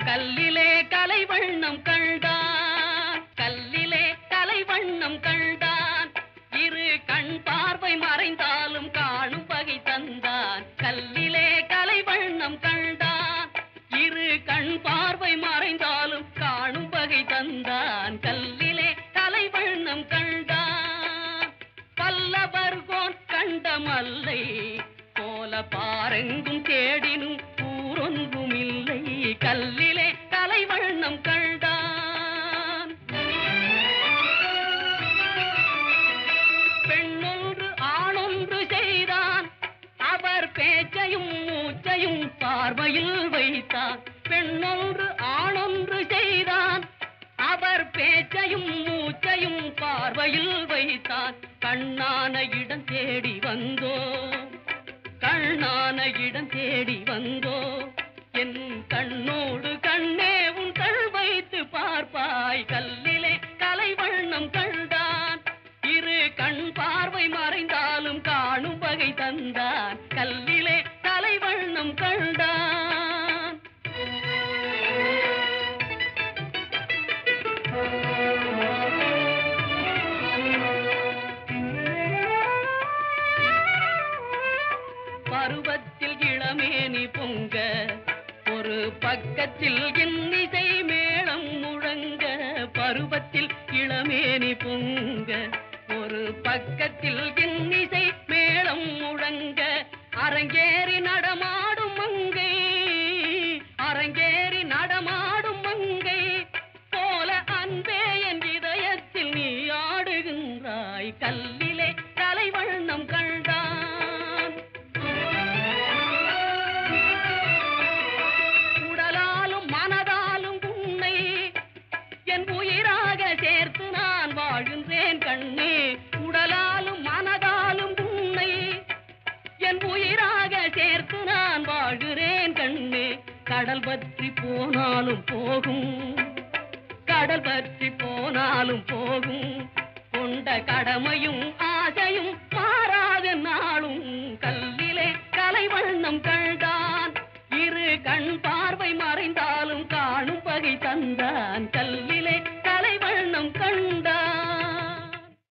கல்லிலே கலைவண்ணம் கண்டான், கல்லிலே கலைவண்ணம் கண்டான். இரு கண் பார்வை மறைந்தாலும் காணும் வகை தந்தான். கல்லிலே கலைவண்ணம் கண்டான், இரு கண் பார்வை மறைந்தாலும் காணும் வகை தந்தான். கல்லிலே கலைவண்ணம் கண்டான். பல்லவர்கோன் கண்ட மல்லை போல பாரெங்கும் தேடினும் ஊரொன்றும் இல்லை. கல்லிலே கலைவண்ணம் கண்டான். பெண்ணொன்று ஆணொன்று செய்தான், அவர் பேச்சையும் மூச்சையும் பார்வையில் வைத்தான். பெண்ணொன்று ஆணொன்று செய்தான், அவர் பேச்சையும் மூச்சையும் பார்வையில் வைத்தான். கண்ணான இடம் தேடி வந்தோ, கண்ணான இடம் தேடி வந்தோ. என் கண்ணோடு கண்ணே உன் கண் வைத்து பார்ப்பாய். கல்லிலே கலைவண்ணம் கண்டான், இரு கண் பார்வை மறைந்தாலும் காணும் வகை தந்தான். கல்லிலே கலைவண்ணம் கண்டான். பருவத்தில் இளமேனி பொங்க, ஒரு பக்கத்தில் இன்னிசை மேளம் முழங்க. பருவத்தில் இளமேனி பொங்க, ஒரு பக்கத்தில் இன்னிசை மேளம் முழங்க. அரங்கேறி நடமாடும் மங்கை, அரங்கேறி நடமாடும் மங்கை போல அன்பே என் இதயத்தில் நீ ஆடுகின்றாய். கல்லிலே கலைவண்ணம் கண்டான். உடலாலும் மனதாலும் உன்னை என் உயிராக சேர்த்து நான் வாழ்கின்றேன் கண்ணே. உடலாலும் மனதாலும் உன்னை என் உயிராக சேர்த்து நான் வாழ்கிறேன் கண்ணே. கடல் பற்றி போனாலும் போகும், கடல் பற்றி போனாலும் போகும், கொண்ட கடமையும்